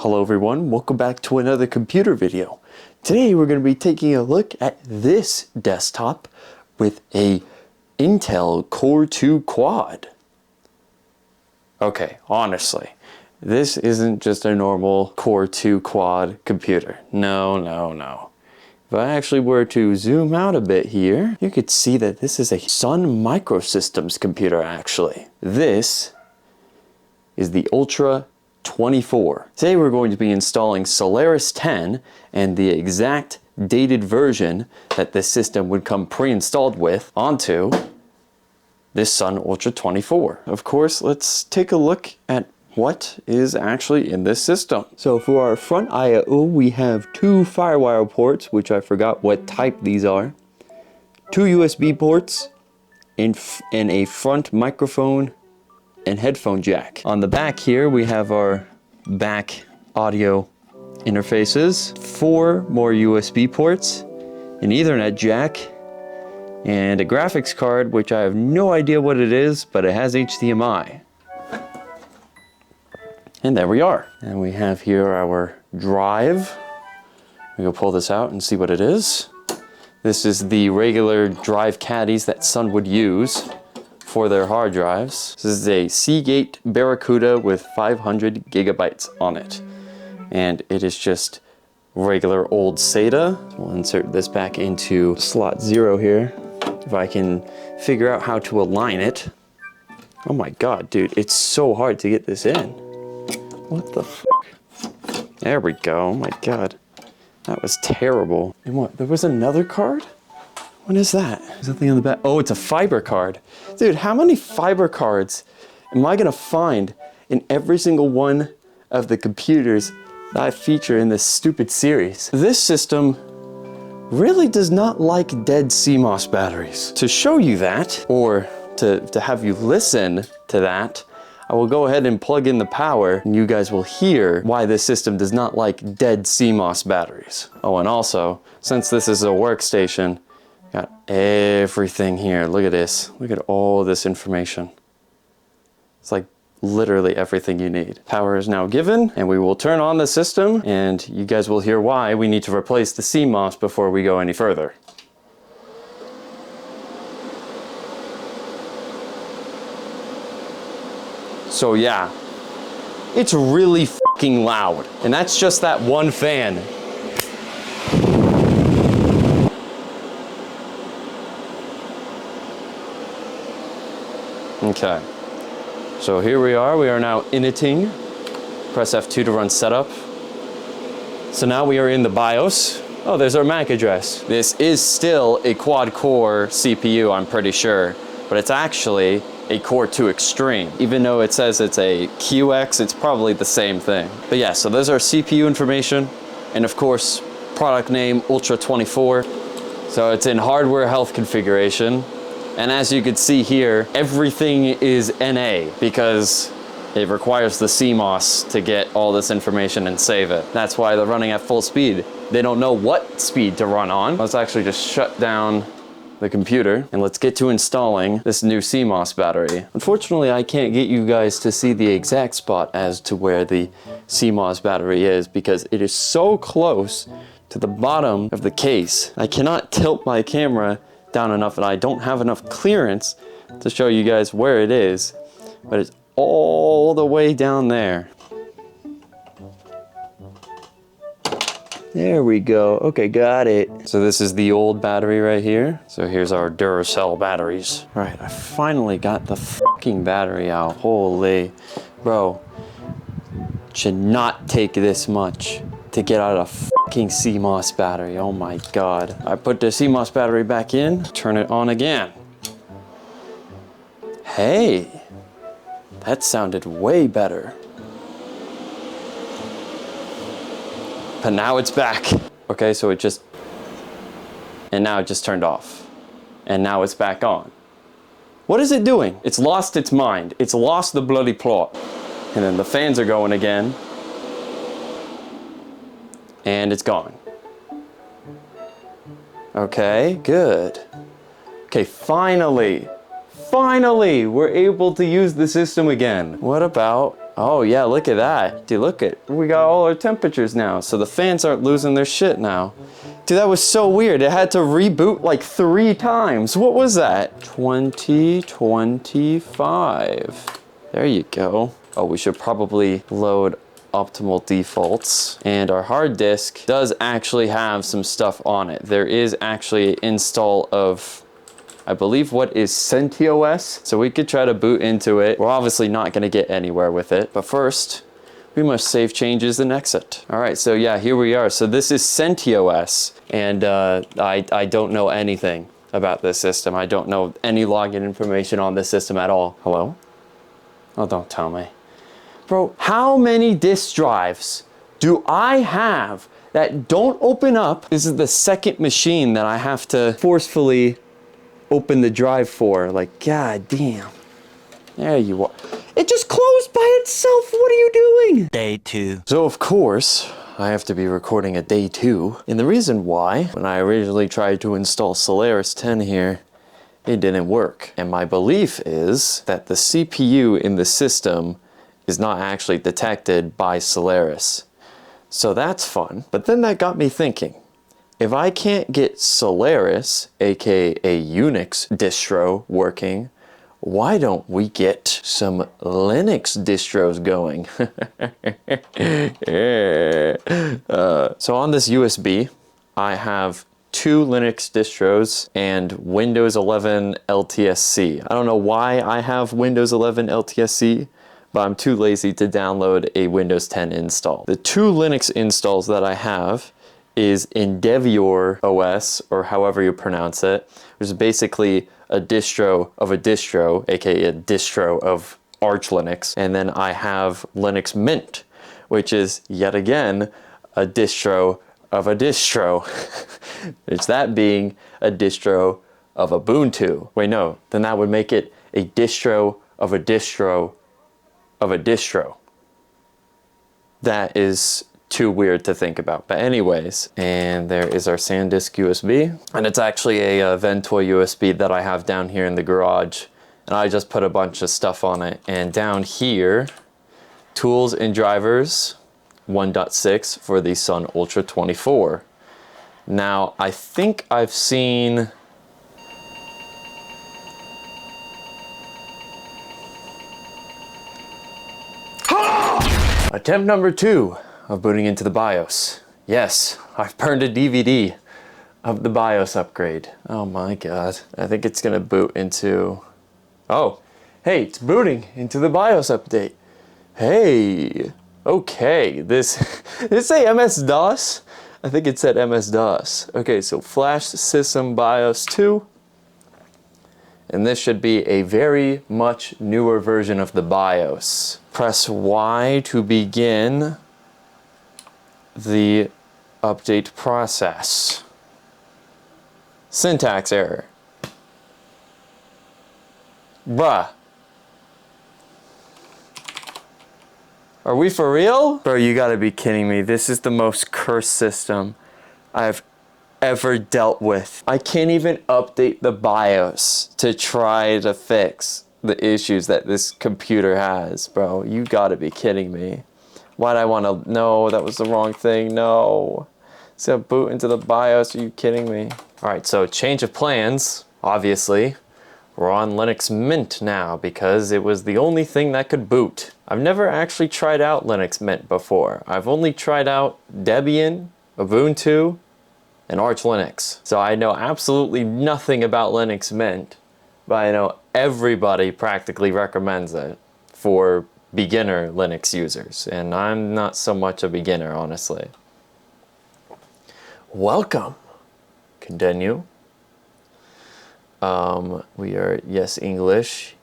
Hello everyone, welcome back to another computer video. Today we're going to be taking a look at this desktop with a Intel Core 2 Quad. Okay, honestly, this isn't just a normal Core 2 Quad computer. No. If I actually were to zoom out a bit here, you could see that this is a Sun Microsystems computer actually. This is the Ultra 24. Today we're going to be installing Solaris 10 and the exact dated version that this system would come pre-installed with onto this Sun Ultra 24. Of course, let's take a look at what is actually in this system. So for our front I/O, we have two FireWire ports, which I forgot what type these are, two USB ports, and a front microphone and headphone jack. On the back here we have our back audio interfaces, four more USB ports, an Ethernet jack, and a graphics card which I have no idea what it is, but it has HDMI. And there we are. And we have here our drive. We go pull this out and see what it is. This is the regular drive caddies that Sun would use for their hard drives. This is a Seagate Barracuda with 500 gigabytes on it. And it is just regular old SATA. We'll insert this back into slot 0 here. If I can figure out how to align it. Oh my god, dude, it's so hard to get this in. What the fuck? There we go, oh my god. That was terrible. And what, there was another card? What is that? There's nothing on the back. Oh, it's a fiber card. Dude, how many fiber cards am I gonna find in every single one of the computers that I feature in this stupid series? This system really does not like dead CMOS batteries. To show you that, or to have you listen to that, I will go ahead and plug in the power and you guys will hear why this system does not like dead CMOS batteries. Oh, and also, since this is a workstation, got everything here. Look at this. Look at all this information. It's like literally everything you need. Power is now given, and we will turn on the system, and you guys will hear why we need to replace the CMOS before we go any further. So yeah, it's really fucking loud, and that's just that one fan. Okay, so here we are now initting. Press F2 to run setup. So now we are in the BIOS. Oh, there's our MAC address. This is still a quad-core CPU, I'm pretty sure, but it's actually a Core 2 Extreme. Even though it says it's a QX, it's probably the same thing. But yeah, so there's our CPU information, and of course, product name Ultra 24. So it's in hardware health configuration. And as you can see here, everything is NA because it requires the CMOS to get all this information and save it. That's why they're running at full speed. They don't know what speed to run on. Let's actually just shut down the computer and let's get to installing this new CMOS battery. Unfortunately, I can't get you guys to see the exact spot as to where the CMOS battery is because it is so close to the bottom of the case. I cannot tilt my camera down enough and I don't have enough clearance to show you guys where it is, but it's all the way down there. There we go. Okay, got it. So this is the old battery right here. So here's our Duracell batteries. All right, I finally got the fucking battery out. Holy, bro. Should not take this much to get out a fucking CMOS battery. Oh my god. I put the CMOS battery back in, turn it on again. Hey, that sounded way better. But now it's back. Okay, so and now it just turned off. And now it's back on. What is it doing? It's lost its mind. It's lost the bloody plot. And then the fans are going again. And it's gone. Okay, good. Okay, finally, we're able to use the system again. What about Oh yeah, look at that. Dude, look at, we got all our temperatures now. So the fans aren't losing their shit now. Dude, that was so weird. It had to reboot like 3 times. What was that? 2025. There you go. Oh, we should probably load optimal defaults. And our hard disk does actually have some stuff on it. There is actually an install of, I believe, what is CentOS. So we could try to boot into it. We're obviously not going to get anywhere with it. But first, we must save changes and exit. All right, so yeah, here we are. So this is CentOS, and I don't know anything about this system. I don't know any login information on this system at all. Hello? Oh, don't tell me. Bro, how many disk drives do I have that don't open up? This is the second machine that I have to forcefully open the drive for. Like, god damn. There you are. It just closed by itself. What are you doing? Day 2. So of course, I have to be recording a day 2. And the reason why, when I originally tried to install Solaris 10 here, it didn't work. And my belief is that the CPU in the system is not actually detected by Solaris. So that's fun. But then that got me thinking, if I can't get Solaris, aka Unix distro, working, why don't we get some Linux distros going? So on this USB, I have 2 Linux distros and Windows 11 LTSC. I don't know why I have Windows 11 LTSC, but I'm too lazy to download a Windows 10 install. The 2 Linux installs that I have is Endeavor OS, or however you pronounce it, which is basically a distro of a distro, aka a distro of Arch Linux. And then I have Linux Mint, which is yet again a distro of a distro. It's that being a distro of Ubuntu. Wait, no, then that would make it a distro of a distro of a distro. That is too weird to think about. But anyways, and there is our SanDisk USB. And it's actually a Ventoy USB that I have down here in the garage. And I just put a bunch of stuff on it. And down here, tools and drivers 1.6 for the Sun Ultra 24. Now, I think I've seen attempt number 2 of booting into the BIOS. Yes, I've burned a DVD of the BIOS upgrade. Oh my god. I think it's gonna boot into... Oh, hey, it's booting into the BIOS update. Hey, okay, this say MS-DOS? I think it said MS-DOS. Okay, so Flash System BIOS 2. And this should be a very much newer version of the BIOS. Press Y to begin the update process. Syntax error. Bruh. Are we for real? Bro, you gotta be kidding me. This is the most cursed system I've ever dealt with. I can't even update the BIOS to try to fix the issues that this computer has, bro. You gotta be kidding me. Why'd I wanna... No, that was the wrong thing. No. It's gonna boot into the BIOS. Are you kidding me? Alright, so change of plans, obviously. We're on Linux Mint now because it was the only thing that could boot. I've never actually tried out Linux Mint before. I've only tried out Debian, Ubuntu, and Arch Linux. So I know absolutely nothing about Linux Mint, but I know everybody practically recommends it for beginner Linux users. And I'm not so much a beginner, honestly. Welcome. Continue. We are, yes, English.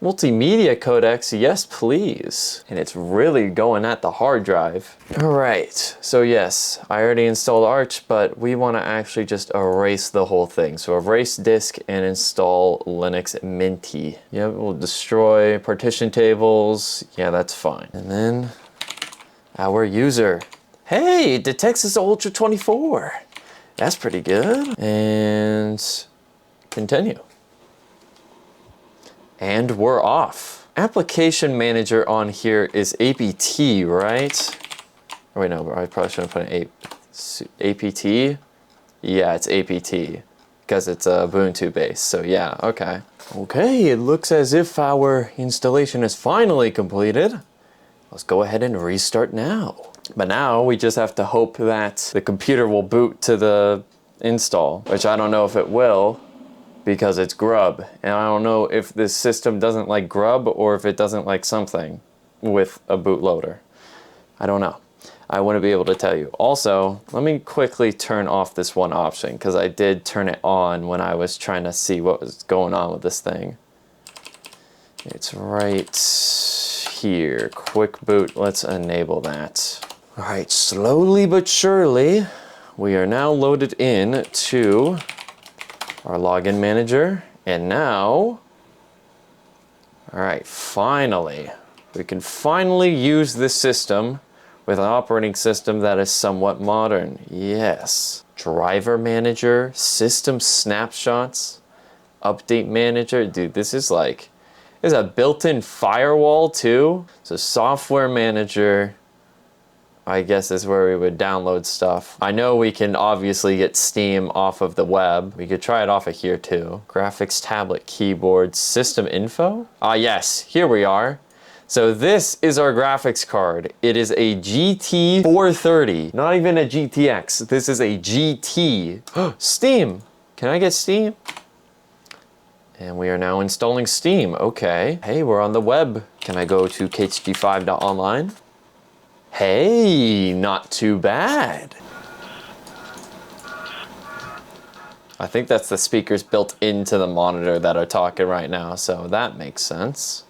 Multimedia codecs, yes please. And it's really going at the hard drive. All right, so yes, I already installed Arch, but we want to actually just erase the whole thing. So erase disk and install Linux Minty. Yeah, we'll destroy partition tables. Yeah, that's fine. And then our user. Hey, it detects this Ultra 24. That's pretty good. And continue. And we're off. application manager on here is APT, right? Oh, wait, no, I probably shouldn't put an APT. Yeah, it's APT because it's Ubuntu based. So yeah, okay. Okay, it looks as if our installation is finally completed. Let's go ahead and restart now. But now we just have to hope that the computer will boot to the install, which I don't know if it will because it's grub. And I don't know if this system doesn't like grub or if it doesn't like something with a bootloader. I don't know. I wouldn't be able to tell you. Also, let me quickly turn off this one option because I did turn it on when I was trying to see what was going on with this thing. It's right here. Quick boot. Let's enable that. All right, slowly but surely, we are now loaded in to our login manager. And now, all right, finally, we can finally use this system with an operating system that is somewhat modern. Yes. Driver manager, system snapshots, update manager. Dude, this is like, there's a built-in firewall too. So software manager, I guess is where we would download stuff. I know we can obviously get Steam off of the web. We could try it off of here too. Graphics tablet, keyboard, system info. Ah yes, here we are. So this is our graphics card. It is a GT 430, not even a GTX. This is a GT. Steam, can I get Steam? And we are now installing Steam, okay. Hey, we're on the web. Can I go to khg5.online? Hey, not too bad. I think that's the speakers built into the monitor that are talking right now, so that makes sense.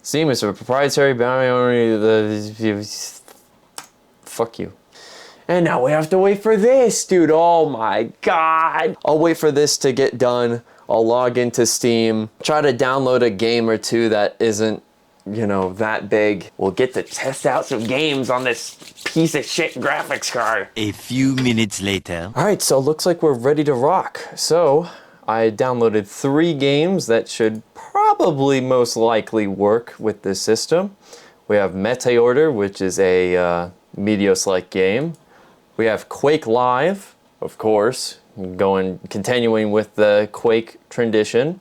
Steam is a proprietary boundary. Fuck you. And now we have to wait for this, dude. Oh my God. I'll wait for this to get done. I'll log into Steam, try to download a game or two that isn't, you know, that big. We'll get to test out some games on this piece of shit graphics card. A few minutes later. All right, so it looks like we're ready to rock. So I downloaded 3 games that should probably most likely work with this system. We have Meteorder, which is a Meteos-like game. We have Quake Live, of course, continuing with the Quake tradition.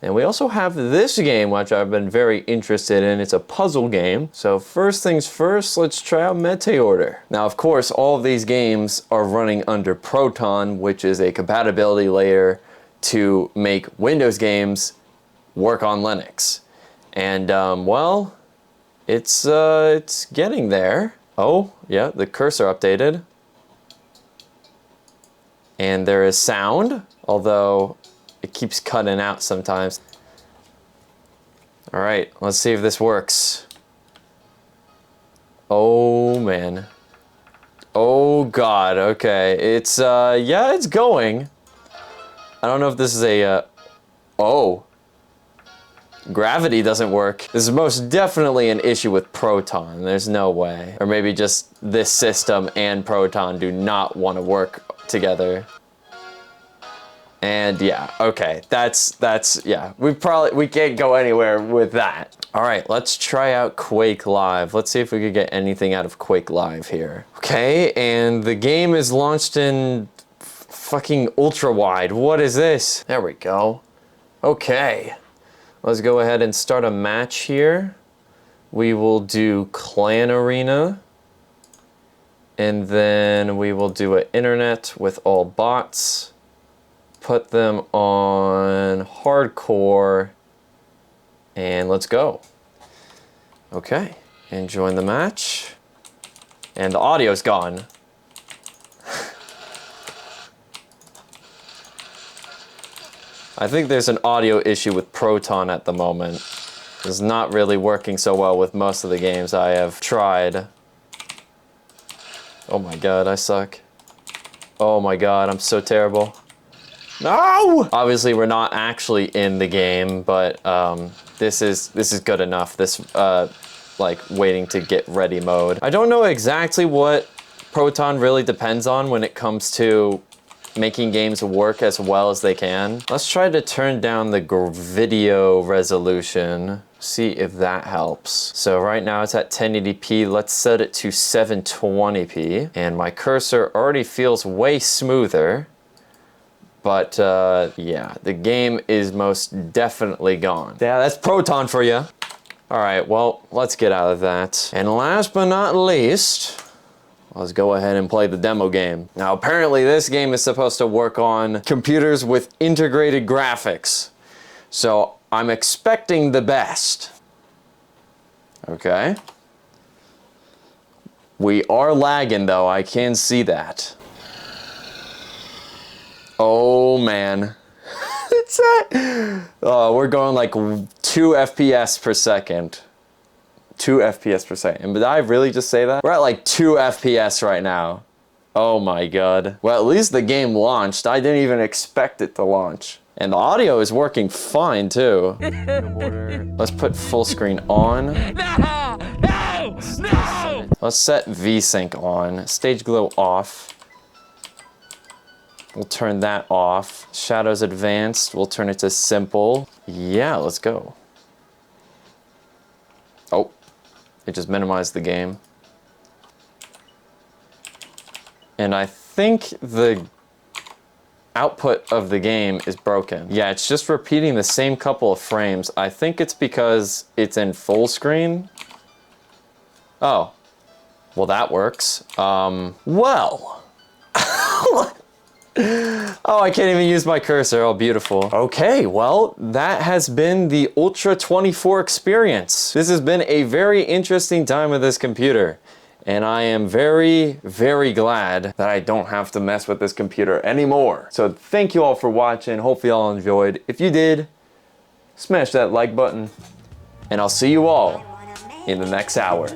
And we also have this game, which I've been very interested in. It's a puzzle game. So first things first, let's try out Meteorder. Now, of course, all of these games are running under Proton, which is a compatibility layer to make Windows games work on Linux. And, well, it's getting there. Oh, yeah, the cursor updated. And there is sound, although it keeps cutting out sometimes. All right, let's see if this works. Oh man. Oh God, okay. It's, yeah, it's going. I don't know if this is a, oh. Gravity doesn't work. This is most definitely an issue with Proton. There's no way. Or maybe just this system and Proton do not want to work together. And yeah, okay, that's yeah, we can't go anywhere with that. All right, let's try out Quake Live. Let's see if we could get anything out of Quake Live here. Okay, and the game is launched in fucking ultra wide. What is this? There we go. Okay, let's go ahead and start a match here. We will do Clan Arena. And then we will do an internet with all bots. Put them on hardcore. And let's go. Okay, and join the match. And the audio's gone. I think there's an audio issue with Proton at the moment. It's not really working so well with most of the games I have tried. Oh my God, I suck. Oh my God, I'm so terrible. No! Obviously, we're not actually in the game, but this is good enough. This like waiting to get ready mode. I don't know exactly what Proton really depends on when it comes to making games work as well as they can. Let's try to turn down the video resolution, see if that helps. So right now it's at 1080p. Let's set it to 720p. And my cursor already feels way smoother. But yeah, the game is most definitely gone. Yeah, that's Proton for you. All right, well, let's get out of that. And last but not least, let's go ahead and play the demo game. Now, apparently this game is supposed to work on computers with integrated graphics. So I'm expecting the best. Okay. We are lagging though, I can see that. Oh man. It's oh, we're going like 2 FPS per second. 2 FPS per second. But did I really just say that? We're at like 2 FPS right now. Oh my god. Well, at least the game launched. I didn't even expect it to launch. And the audio is working fine too. Let's put full screen on. No! No! No! Let's set VSync on. Stage glow off. We'll turn that off. Shadows advanced. We'll turn it to simple. Yeah, let's go. Oh, it just minimized the game. And I think the output of the game is broken. Yeah, it's just repeating the same couple of frames. I think it's because it's in full screen. Oh, well that works. Well. Oh, I can't even use my cursor. Oh, beautiful. Okay, well, that has been the Ultra 24 experience. This has been a very interesting time with this computer. And I am very, very glad that I don't have to mess with this computer anymore. So thank you all for watching. Hopefully you all enjoyed. If you did, smash that like button. And I'll see you all in the next hour.